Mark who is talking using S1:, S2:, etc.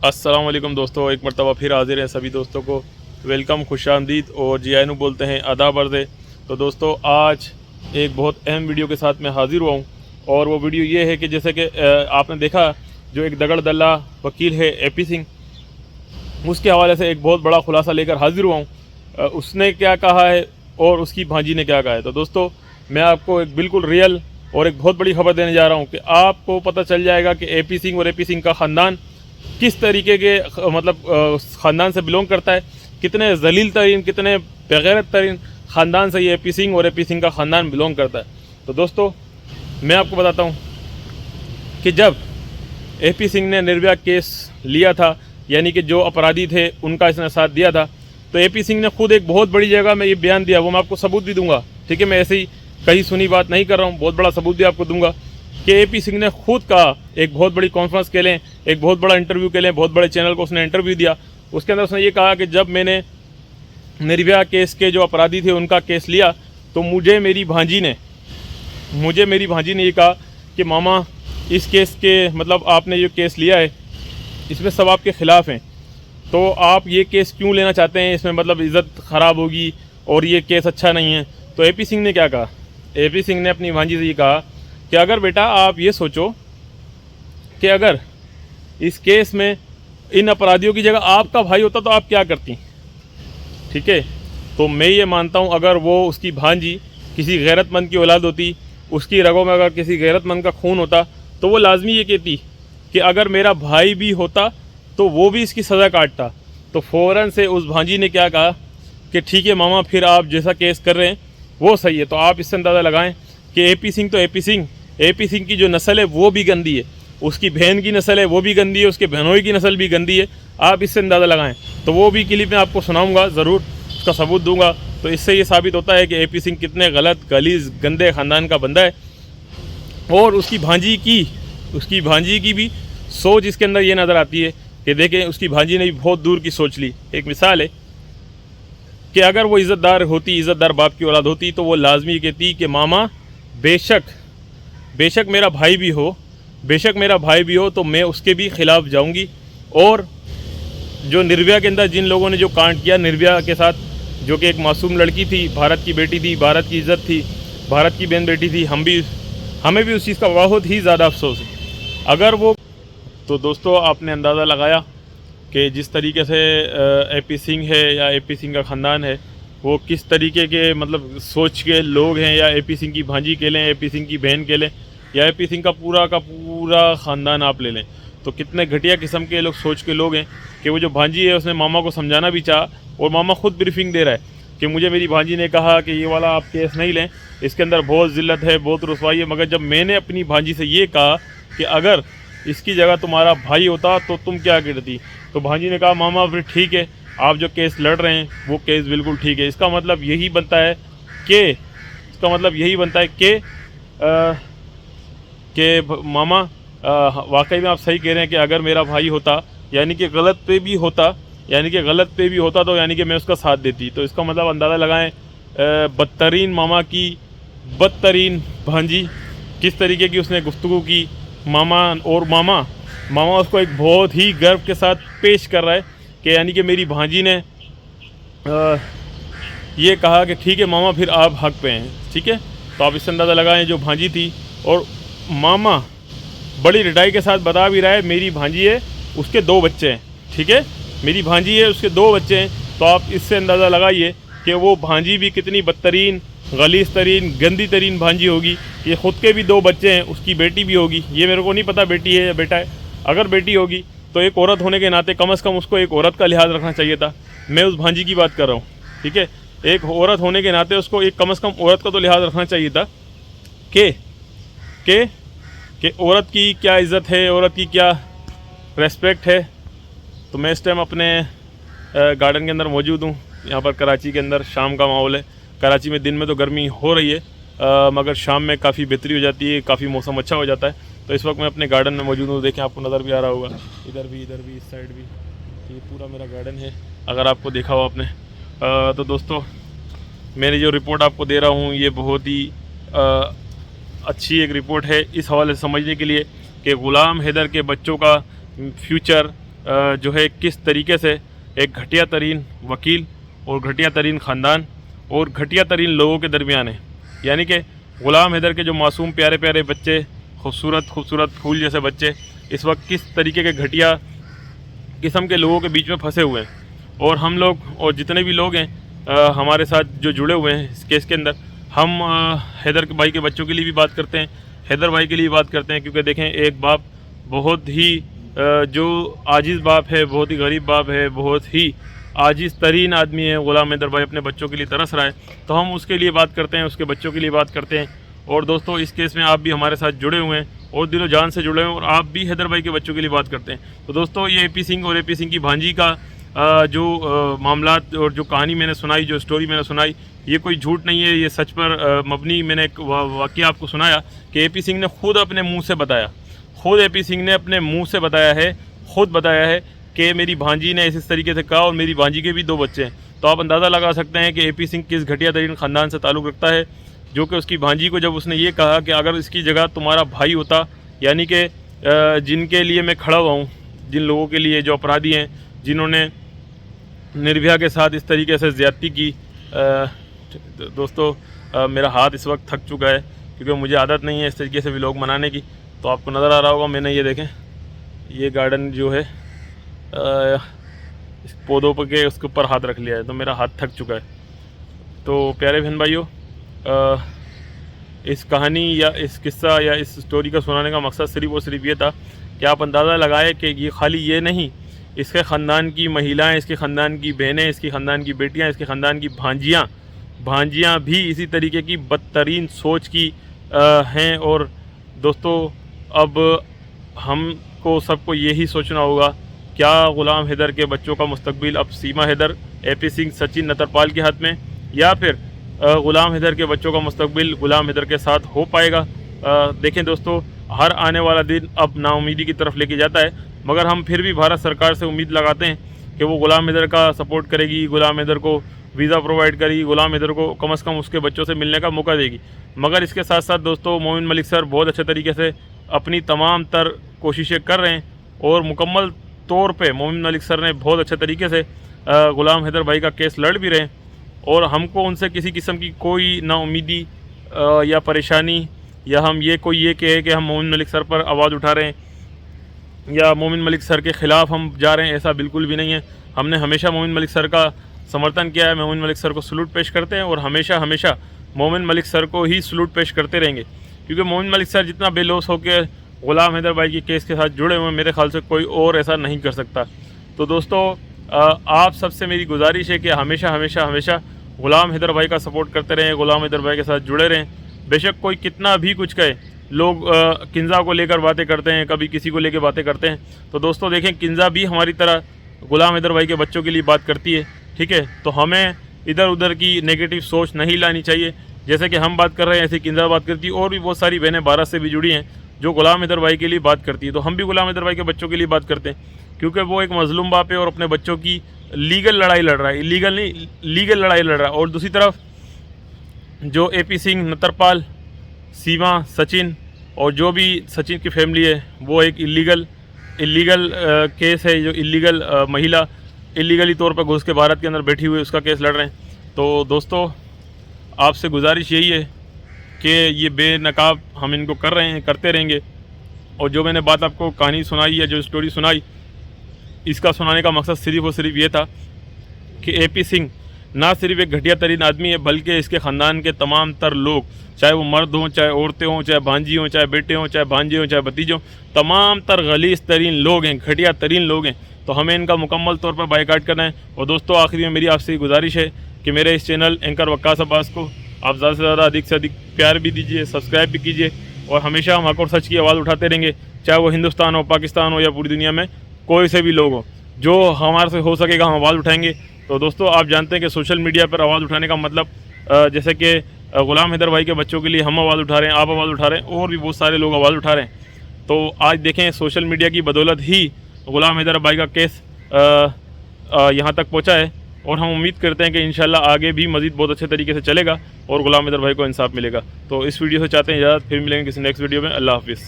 S1: अस्सलाम वालेकुम दोस्तों, एक मरतबा फिर हाजिर हैं सभी दोस्तों को वेलकम, खुशामदीद और जियानु बोलते हैं आदाब अर्ज़। तो दोस्तों आज एक बहुत अहम वीडियो के साथ मैं हाज़िर हुआ हूँ और वो वीडियो ये है कि जैसे कि आपने देखा जो एक दगड़ दल्ला वकील है AP सिंह, उसके हवाले से एक बहुत बड़ा खुलासा लेकर हाज़िर हुआ हूँ। उसने क्या कहा है और उसकी भांजी ने क्या कहा है। तो दोस्तों मैं आपको एक बिल्कुल रियल और एक बहुत बड़ी खबर देने जा रहा हूँ कि आपको पता चल जाएगा कि AP सिंह और AP सिंह का ख़ानदान किस तरीके के मतलब ख़ानदान से बिलोंग करता है, कितने जलील तरीन कितने बेगैरत तरीन ख़ानदान से ये AP सिंह और AP सिंह का ख़ानदान बिलोंग करता है। तो दोस्तों मैं आपको बताता हूँ कि जब AP सिंह ने निर्भया केस लिया था, यानी कि जो अपराधी थे उनका इसने साथ दिया था, तो AP सिंह ने खुद एक बहुत बड़ी जगह में ये बयान दिया, वो मैं आपको सबूत भी दूंगा। ठीक है, मैं ऐसे ही कहीं सुनी बात नहीं कर रहा हूँ, बहुत बड़ा सबूत भी आपको दूंगा कि AP सिंह ने खुद कहा, एक बहुत बड़ी कॉन्फ्रेंस के लें, एक बहुत बड़ा इंटरव्यू के लें, बहुत बड़े चैनल को उसने इंटरव्यू दिया। उसके अंदर उसने ये कहा कि जब मैंने निर्भया केस के जो अपराधी थे उनका केस लिया तो मुझे मेरी भांजी ने ये कहा कि मामा इस केस के मतलब आपने जो केस लिया है इसमें सब आपके ख़िलाफ़ हैं, तो आप ये केस क्यों लेना चाहते हैं, इसमें मतलब इज़्ज़त ख़राब होगी और ये केस अच्छा नहीं है। तो AP सिंह ने क्या कहा, AP सिंह ने अपनी भांजी से ये कहा कि अगर बेटा आप ये सोचो कि अगर इस केस में इन अपराधियों की जगह आपका भाई होता तो आप क्या करती। ठीक है, तो मैं ये मानता हूँ अगर वो उसकी भांजी किसी गैरतमंद की औलाद होती, उसकी रगों में अगर किसी गैरतमंद का खून होता, तो वो लाजमी ये कहती कि अगर मेरा भाई भी होता तो वो भी इसकी सज़ा काटता। तो फ़ौरन से उस भांजी ने क्या कहा कि ठीक है मामा, फिर आप जैसा केस कर रहे हैं वो सही है। तो आप इससे अंदाज़ा लगाएं कि AP सिंह तो AP सिंह की जो नस्ल है वो भी गंदी है, उसकी बहन की नस्ल है वो भी गंदी है, उसके बहनोई की नस्ल भी गंदी है। आप इससे अंदाज़ा लगाएं। तो वो भी क्लिप में आपको सुनाऊंगा, ज़रूर उसका सबूत दूंगा। तो इससे ये साबित होता है कि AP सिंह कितने गलत गलीज़ गंदे ख़ानदान का बंदा है और उसकी भांजी की भी सोच इसके अंदर ये नज़र आती है कि देखें उसकी भांजी ने भी बहुत दूर की सोच ली। एक मिसाल है कि अगर वो इज़्ज़तदार बाप की औलाद होती तो वो लाजमी कहती कि मामा बेशक मेरा भाई भी हो तो मैं उसके भी ख़िलाफ़ जाऊंगी। और जो निर्भया के अंदर जिन लोगों ने जो कांड किया निर्भया के साथ, जो कि एक मासूम लड़की थी, भारत की बेटी थी, भारत की इज़्ज़त थी, भारत की बहन बेटी थी, हमें भी उस चीज़ का बहुत ही ज़्यादा अफसोस है। अगर वो तो दोस्तों आपने अंदाज़ा लगाया कि जिस तरीके से AP सिंह है या AP सिंह का ख़ानदान है वो किस तरीके के मतलब सोच के लोग हैं, या AP सिंह की भांजी के लें, AP सिंह की बहन के लें, या AP सिंह का पूरा ख़ानदान आप ले लें, तो कितने घटिया किस्म के लोग सोच के लोग हैं कि वो जो भांजी है उसने मामा को समझाना भी चाहा और मामा खुद ब्रीफिंग दे रहा है कि मुझे मेरी भांजी ने कहा कि ये वाला आप केस नहीं लें, इसके अंदर बहुत ज़िल्लत है, बहुत रुसवाई है। मगर जब मैंने अपनी भांजी से ये कहा कि अगर इसकी जगह तुम्हारा भाई होता तो तुम क्या करती, तो भांजी ने कहा मामा फिर ठीक है, आप जो केस लड़ रहे हैं वो केस बिल्कुल ठीक है। इसका मतलब यही बनता है कि मामा वाकई में आप सही कह रहे हैं कि अगर मेरा भाई होता यानी कि गलत पे भी होता तो यानी कि मैं उसका साथ देती। तो इसका मतलब अंदाज़ा लगाएं बदतरीन मामा की बदतरीन भांजी किस तरीके की उसने गुफ्तगू की मामा उसको एक बहुत ही गर्व के साथ पेश कर रहा है कि यानी कि मेरी भांजी ने ये कहा कि ठीक है मामा फिर आप हक पे हैं। ठीक है, तो आप इससे अंदाज़ा लगाएं जो भांजी थी, और मामा बड़ी रिटाई के साथ बता भी रहा है मेरी भांजी है, उसके 2 बच्चे हैं। ठीक है, मेरी भांजी है, उसके 2 बच्चे हैं। तो आप इससे अंदाज़ा लगाइए कि वो भांजी भी कितनी बदतरीन गलीज़ तरीन गंदी तरीन भांजी होगी। ये ख़ुद के भी 2 बच्चे हैं, उसकी बेटी भी होगी, ये मेरे को नहीं पता बेटी है या बेटा है। अगर बेटी होगी तो एक औरत होने के नाते कम से कम उसको एक औरत का लिहाज रखना चाहिए था। मैं उस भांजी की बात कर रहा हूँ। ठीक है, एक औरत होने के नाते उसको एक कम से कम औरत का तो लिहाज रखना चाहिए था कि औरत की क्या इज़्ज़त है, औरत की क्या रेस्पेक्ट है। तो मैं इस टाइम अपने गार्डन के अंदर मौजूद हूँ। यहाँ पर कराची के अंदर शाम का माहौल है। कराची में दिन में तो गर्मी हो रही है मगर शाम में काफ़ी बेहतरी हो जाती है, काफ़ी मौसम अच्छा हो जाता है। तो इस वक्त मैं अपने गार्डन में मौजूद हूँ। देखें आपको नज़र भी आ रहा होगा, इधर भी इस साइड भी, ये पूरा मेरा गार्डन है अगर आपको देखा हो आपने। तो दोस्तों मेरी जो रिपोर्ट आपको दे रहा हूँ ये बहुत ही अच्छी एक रिपोर्ट है इस हवाले से समझने के लिए कि ग़ुलाम हैदर के बच्चों का फ्यूचर जो है किस तरीके से एक घटिया तरीन वकील और घटिया तरीन ख़ानदान और घटिया तरीन लोगों के दरमियान है। यानी कि ग़ुलाम हैदर के जो मासूम प्यारे प्यारे बच्चे, खूबसूरत खूबसूरत फूल जैसे बच्चे इस वक्त किस तरीके के घटिया किस्म के लोगों के बीच में फंसे हुए हैं। और हम लोग और जितने भी लोग हैं हमारे साथ जो जुड़े हुए हैं इस केस के अंदर, हम हैदर भाई के बच्चों के लिए भी बात करते हैं, हैदर भाई के लिए बात करते हैं। क्योंकि देखें, एक बाप बहुत ही जो आजिज़ बाप है, बहुत ही गरीब बाप है, बहुत ही आजिज़ तरीन आदमी है ग़ुलाम हैदर भाई, अपने बच्चों के लिए तरस रहा है, तो हम उसके लिए बात करते हैं, उसके बच्चों के लिए बात करते हैं। और दोस्तों, इस केस में आप भी हमारे साथ जुड़े हुए हैं और दिलो जान से जुड़े हुए हैं और आप भी हैदर भाई के बच्चों के लिए बात करते हैं। तो दोस्तों, ये AP सिंह और AP सिंह की भांजी का जो मामलात और जो कहानी मैंने सुनाई, जो स्टोरी मैंने सुनाई, ये कोई झूठ नहीं है, ये सच पर मबनी मैंने एक वाक़या आपको सुनाया कि AP सिंह ने खुद अपने मुँह से बताया, खुद AP सिंह ने अपने मुँह से बताया है, खुद बताया है कि मेरी भांजी ने इस तरीके से कहा और मेरी भांजी के भी 2 बच्चे हैं। तो आप अंदाज़ा लगा सकते हैं कि AP सिंह किस घटिया तरीन ख़ानदान से ताल्लुक़ रखता है, जो कि उसकी भांजी को जब उसने ये कहा कि अगर इसकी जगह तुम्हारा भाई होता, यानी कि जिनके लिए मैं खड़ा हुआ हूँ, जिन लोगों के लिए जो अपराधी हैं, जिन्होंने निर्भया के साथ इस तरीके से ज़्यादती की। दोस्तों, मेरा हाथ इस वक्त थक चुका है क्योंकि मुझे आदत नहीं है इस तरीके से व्लॉग बनाने की। तो आपको नज़र आ रहा होगा, मैंने ये देखें, ये गार्डन जो है इस पौधों पर के उसके ऊपर हाथ रख लिया है, तो मेरा हाथ थक चुका है। तो प्यारे बहन भाइयों, इस कहानी या इस किस्सा या इस स्टोरी का सुनाने का मकसद सिर्फ़ और सिर्फ ये था कि आप अंदाज़ा लगाएं कि ये खाली ये नहीं, इसके ख़ानदान की महिलाएं, इसके ख़ानदान की बहनें, इसके ख़ानदान की बेटियां, इसके ख़ानदान की भांजियां भी इसी तरीके की बदतरीन सोच की हैं। और दोस्तों, अब हमको सबको यही सोचना होगा, क्या ग़ुलाम हैदर के बच्चों का मुस्तकबिल अब सीमा हैदर, AP सिंह, सचिन नतरपाल के हाथ में, या फिर ग़ुलाम हैदर के बच्चों का मुस्तकबिल ग़ुलाम हैदर के साथ हो पाएगा? देखें दोस्तों, हर आने वाला दिन अब नाउमीदी की तरफ लेके जाता है, मगर हम फिर भी भारत सरकार से उम्मीद लगाते हैं कि वो ग़ुलाम हैदर का सपोर्ट करेगी, ग़ुलाम हैदर को वीज़ा प्रोवाइड करेगी, ग़ुलाम हैदर को कम से कम उसके बच्चों से मिलने का मौका देगी। मगर इसके साथ साथ दोस्तों, मोमिन मलिक सर बहुत अच्छे तरीके से अपनी तमाम तर कोशिशें कर रहे हैं और मुकम्मल तौर पे मोमिन मलिक सर ने बहुत अच्छे तरीके से ग़ुलाम हैदर भाई का केस लड़ भी रहे हैं। और हमको उनसे किसी किस्म की कोई नाउमीदी या परेशानी, या हम ये कहे कि हम मोमिन मलिक सर पर आवाज़ उठा रहे हैं या मोमिन मलिक सर के ख़िलाफ़ हम जा रहे हैं, ऐसा बिल्कुल भी नहीं है। हमने हमेशा मोमिन मलिक सर का समर्थन किया है, मोमिन मलिक सर को सलूट पेश करते हैं और हमेशा हमेशा मोमिन मलिक सर को ही सलूट पेश करते रहेंगे। क्योंकि मोमिन मलिक सर जितना बेलौस होकर ग़ुलाम हैदर भाई के केस के साथ जुड़े हुए हैं, मेरे ख्याल से कोई और ऐसा नहीं कर सकता। तो दोस्तों, आप सबसे मेरी गुजारिश है कि हमेशा हमेशा हमेशा ग़ुलाम हैदर भाई का सपोर्ट करते रहें, ग़ुलाम हैदर भाई के साथ जुड़े रहें। बेशक कोई कितना भी कुछ कहे, लोग किंज़ा को लेकर बातें करते हैं, कभी किसी को लेकर बातें करते हैं। तो दोस्तों देखें, किंज़ा भी हमारी तरह ग़ुलाम हैदर भाई के बच्चों के लिए बात करती है, ठीक है। तो हमें इधर उधर की नेगेटिव सोच नहीं लानी चाहिए। जैसे कि हम बात कर रहे हैं, ऐसे किंज़ा बात करती है, और भी बहुत सारी बहनें भारत से भी जुड़ी हैं जो ग़ुलाम हैदर भाई के लिए बात करती है। तो हम भी ग़ुलाम हैदर भाई के बच्चों के लिए बात करते हैं, क्योंकि वो एक मज़लूम बाप है और अपने बच्चों की लीगल लड़ाई लड़ रहा है, इलीगल नहीं, लीगल लड़ाई लड़ रहा है। और दूसरी तरफ जो AP सिंह, नतरपाल, सीमा, सचिन और जो भी सचिन की फैमिली है, वो एक इलीगल केस है, जो इलीगल महिला इलीगली तौर पर घुस के भारत के अंदर बैठी हुई उसका केस लड़ रहे हैं। तो दोस्तों, आपसे गुजारिश यही है कि ये बेनकाब हम इनको कर रहे हैं, करते रहेंगे। और जो मैंने बात आपको कहानी सुनाई या जो स्टोरी सुनाई, इसका सुनाने का मकसद सिर्फ़ और सिर्फ ये था कि AP सिंह ना सिर्फ एक घटिया तरीन आदमी है, बल्कि इसके ख़ानदान के तमाम तर लोग, चाहे वो मर्द हों, चाहे औरतें हों, चाहे भांजी हों, चाहे बेटे हों, चाहे भांजे हों, चाहे भतीजे हों, तमाम तर गलीज़ तरीन लोग हैं, घटिया तरीन लोग हैं। तो हमें इनका मुकम्मल तौर पर बाइकाट करना है। और दोस्तों, आखिरी में मेरी आपसे गुजारिश है कि मेरे इस चैनल एंकर वक्कास अब्बास को आप ज़्यादा से ज़्यादा अधिक से अधिक प्यार भी दीजिए, सब्सक्राइब भी कीजिए, और हमेशा हम हक और सच की आवाज़ उठाते रहेंगे, चाहे वो हिंदुस्तान हो, पाकिस्तान हो या पूरी दुनिया में कोई से भी लोग हो। जो हमारे से हो सकेगा हम आवाज़ उठाएंगे। तो दोस्तों, आप जानते हैं कि सोशल मीडिया पर आवाज़ उठाने का मतलब जैसे कि ग़ुलाम हैदर भाई के बच्चों के लिए हम आवाज़ उठा रहे हैं, आप आवाज़ उठा रहे हैं, और भी बहुत सारे लोग आवाज़ उठा रहे हैं। तो आज देखें, सोशल मीडिया की बदौलत ही ग़ुलाम हैदर भाई का केस यहाँ तक पहुँचा है, और हम उम्मीद करते हैं कि इंशाल्लाह आगे भी मज़ीद बहुत अच्छे तरीके से चलेगा और ग़ुलाम हैदर भाई को इंसाफ मिलेगा। तो इस वीडियो से चाहते हैं इजाज़त, फिर मिलेंगे किसी नेक्स्ट वीडियो में। अल्लाह हाफ़िज़।